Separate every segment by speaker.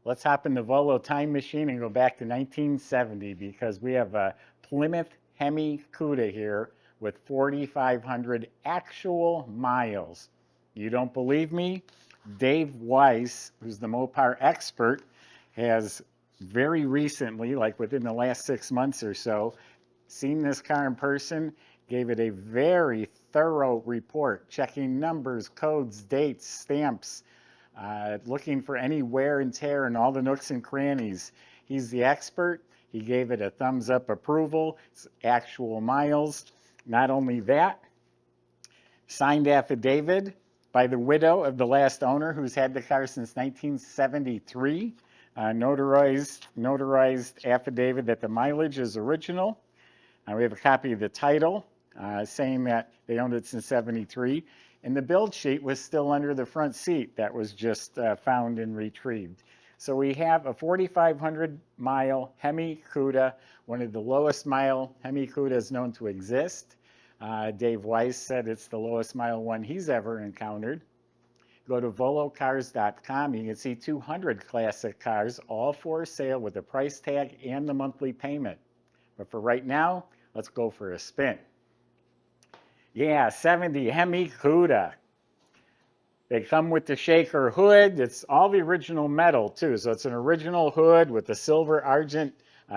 Speaker 1: Let's hop in the Volo time machine and go back to 1970 because we have a Plymouth Hemi Cuda here with 4,500 actual miles. You don't believe me? Dave Weiss, who's the Mopar expert, has very recently, like within the last 6 months or so, seen this car in person, gave it a very thorough report, checking numbers, codes, dates, stamps, looking for any wear and tear in all the nooks and crannies. He's the expert. He gave it a thumbs up approval. It's actual miles. Not only that, signed affidavit by the widow of the last owner who's had the car since 1973. Notarized affidavit that the mileage is original. We have a copy of the title saying that they owned it since 73. And the build sheet was still under the front seat that was just found and retrieved. So we have a 4,500 mile Hemi Cuda, one of the lowest mile Hemi Cudas known to exist. Dave Weiss said it's the lowest mile one he's ever encountered. Go to volocars.com. You can see 200 classic cars, all for sale with the price tag and the monthly payment. But for right now, let's go for a spin. Yeah, 70 Hemi Cuda. They come with the shaker hood. It's all the original metal too. So it's an original hood with the silver argent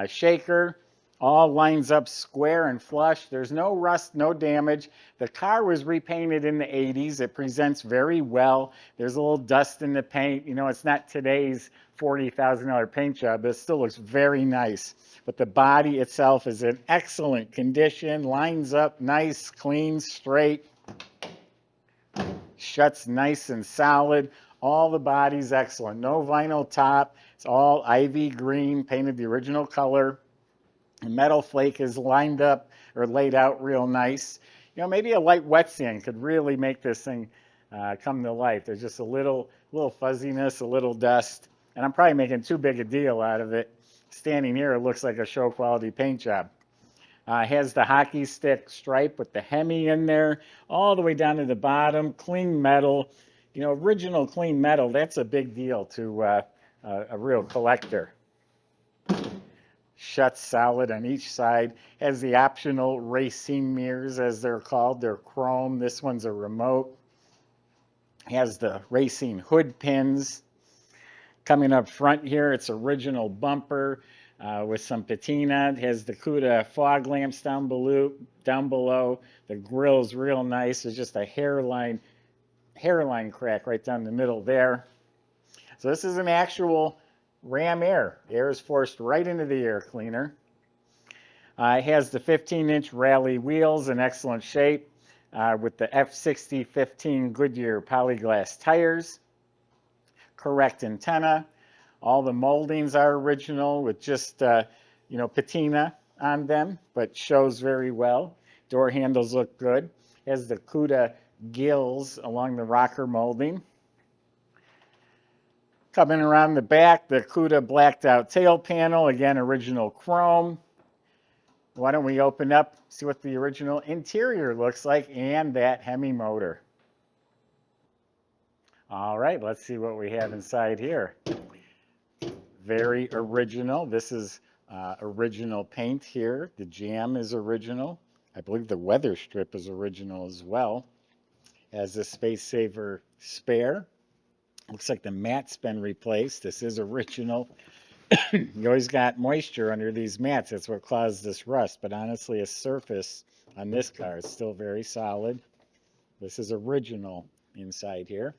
Speaker 1: shaker. All lines up square and flush. There's no rust, no damage. The car was repainted in the 80s. It presents very well. There's a little dust in the paint. You know, it's not today's $40,000 paint job, but it still looks very nice. But the body itself is in excellent condition. Lines up nice, clean, straight. Shuts nice and solid. All the body's excellent. No vinyl top. It's all ivy green, painted the original color. The metal flake is lined up or laid out real nice. You know, maybe a light wet sand could really make this thing come to life. There's just a little fuzziness, a little dust, and I'm probably making too big a deal out of it. Standing here, it looks like a show quality paint job. Has the hockey stick stripe with the Hemi in there, all the way down to the bottom, clean metal. You know, original clean metal, that's a big deal to a real collector. Shuts solid on each side. Has the optional racing mirrors, as they're called. They're chrome. This one's a remote. Has the racing hood pins. Coming up front here, it's original bumper with some patina. It has the Cuda fog lamps down below. The grill's real nice. There's just a hairline crack right down the middle there. So this is an actual Ram Air. Air is forced right into the air cleaner. It has the 15-inch rally wheels in excellent shape with the F6015 Goodyear polyglass tires. Correct antenna. All the moldings are original with just, patina on them, but shows very well. Door handles look good. Has the Cuda gills along the rocker molding. Coming around the back, the Cuda blacked out tail panel, again, original chrome. Why don't we open up, see what the original interior looks like and that Hemi motor. All right, let's see what we have inside here. Very original. This is original paint here. The jam is original. I believe the weather strip is original as well. Has a space saver spare. Looks like the mat's been replaced. This is original. You always got moisture under these mats. That's what caused this rust. But honestly, a surface on this car is still very solid. This is original inside here.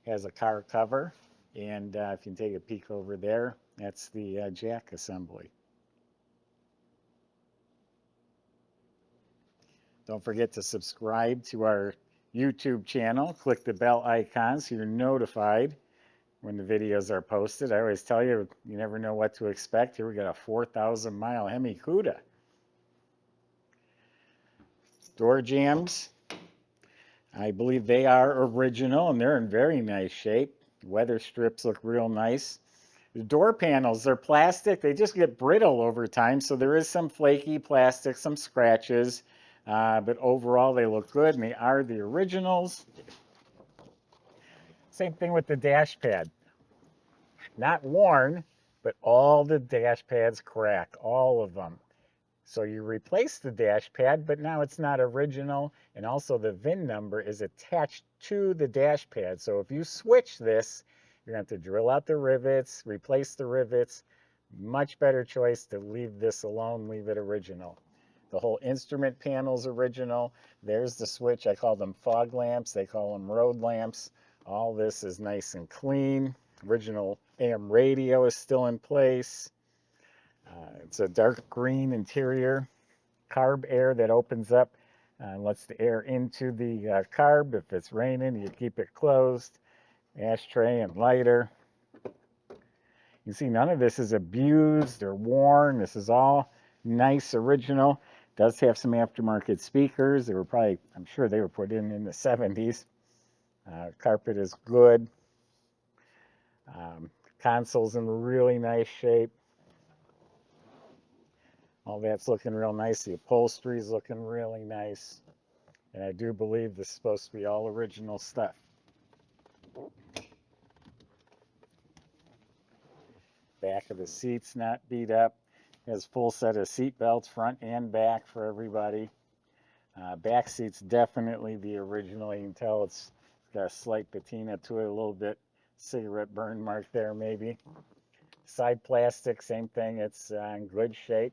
Speaker 1: Has a car cover. And if you can take a peek over there, that's the jack assembly. Don't forget to subscribe to our YouTube channel. Click the bell icon so you're notified when the videos are posted. I always tell you, you never know what to expect. Here we got a 4,000 mile Hemi Cuda. Door jambs. I believe they are original and they're in very nice shape. Weather strips look real nice. The door panels, they're plastic. They just get brittle over time, so there is some flaky plastic, some scratches. But overall, they look good, and they are the originals. Same thing with the dash pad. Not worn, but all the dash pads crack, all of them. So you replace the dash pad, but now it's not original, and also the VIN number is attached to the dash pad. So if you switch this, you're going to have to drill out the rivets, replace the rivets. Much better choice to leave this alone, leave it original. The whole instrument panel's original. There's the switch. I call them fog lamps. They call them road lamps. All this is nice and clean. Original AM radio is still in place. It's a dark green interior, carb air that opens up and lets the air into the carb. If it's raining, you keep it closed. Ashtray and lighter. You see, none of this is abused or worn. This is all nice, original. It does have some aftermarket speakers. They were probably, I'm sure they were put in the 70s. Carpet is good. Console's in really nice shape. All that's looking real nice. The upholstery's looking really nice. And I do believe this is supposed to be all original stuff. Back of the seat's not beat up. Has full set of seat belts, front and back for everybody. Back seat's definitely the original. You can tell it's got a slight patina to it, a little bit cigarette burn mark there maybe. Side plastic, same thing. It's in good shape.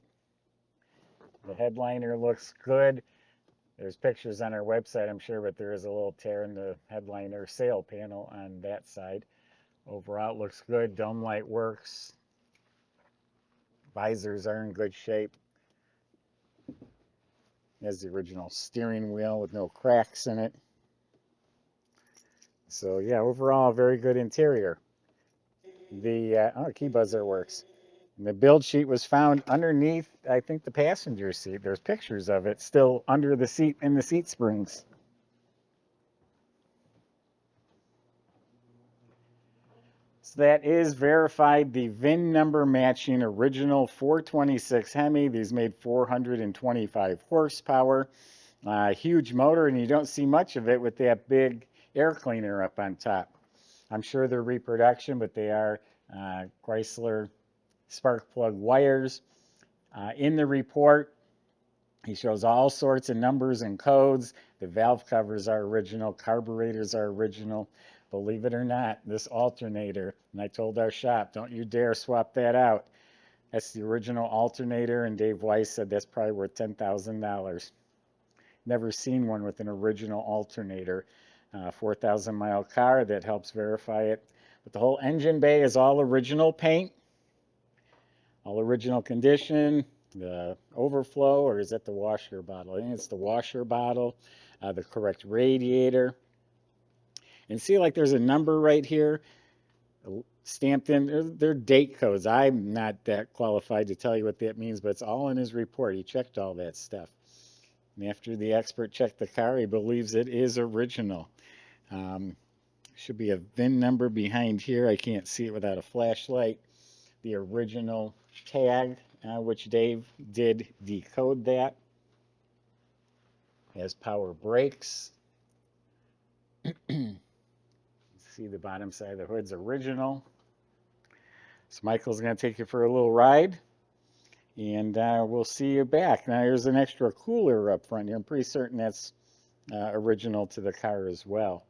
Speaker 1: The headliner looks good. There's pictures on our website, I'm sure, but there is a little tear in the headliner sail panel on that side. Overall, it looks good. Dome light works. Visors are in good shape. There's the original steering wheel with no cracks in it. So yeah, overall, very good interior. The key buzzer works. And the build sheet was found underneath, I think, the passenger seat. There's pictures of it still under the seat in the seat springs. So that is verified. The VIN number matching original 426 Hemi. These made 425 horsepower. Huge motor, and you don't see much of it with that big air cleaner up on top. I'm sure they're reproduction, but they are Chrysler spark plug wires. In the report, he shows all sorts of numbers and codes. The valve covers are original, carburetors are original. Believe it or not, this alternator, and I told our shop, don't you dare swap that out. That's the original alternator, and Dave Weiss said that's probably worth $10,000. Never seen one with an original alternator. 4,000 mile car, that helps verify it. But the whole engine bay is all original paint, all original condition. The overflow, or is that the washer bottle? I think it's the washer bottle. The correct radiator. And see, like there's a number right here stamped in. They're date codes. I'm not that qualified to tell you what that means, but it's all in his report. He checked all that stuff. And after the expert checked the car, he believes it is original. Should be a VIN number behind here. I can't see it without a flashlight. The original tag, which Dave did decode that. Has power brakes. See the bottom side of the hood's original. So Michael's going to take you for a little ride, and we'll see you back. Now here's an extra cooler up front here. I'm pretty certain that's original to the car as well,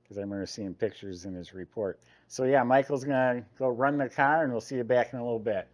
Speaker 1: because I remember seeing pictures in his report. So yeah, Michael's going to go run the car, and we'll see you back in a little bit.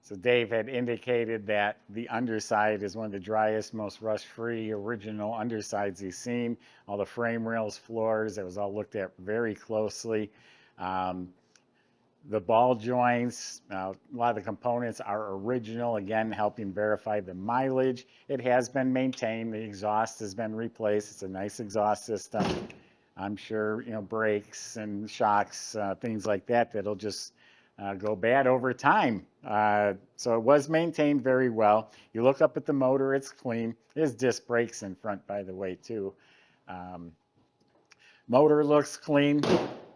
Speaker 1: So Dave had indicated that the underside is one of the driest, most rust-free, original undersides he's seen. All the frame rails, floors, that was all looked at very closely. The ball joints, a lot of the components are original, again, helping verify the mileage. It has been maintained. The exhaust has been replaced. It's a nice exhaust system. I'm sure, brakes and shocks, things like that, that'll just go bad over time. So it was maintained very well. You look up at the motor, it's clean. There's disc brakes in front, by the way, too. Motor looks clean.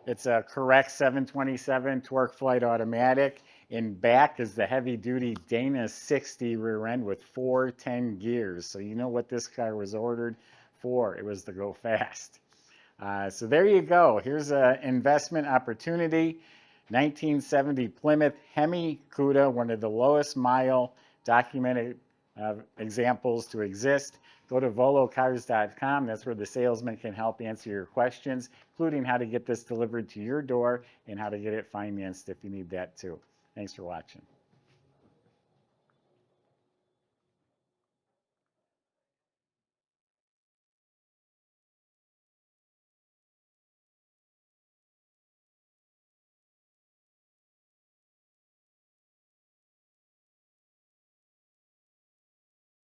Speaker 1: It's a correct 727 torque flight automatic. In back is the heavy duty Dana 60 rear end with 410 gears. So you know what this car was ordered for. It was to go fast. So there you go. Here's an investment opportunity. 1970 Plymouth Hemi Cuda, one of the lowest mile documented examples to exist. Go to volocars.com. That's where the salesman can help answer your questions, including how to get this delivered to your door and how to get it financed if you need that too. Thanks for watching.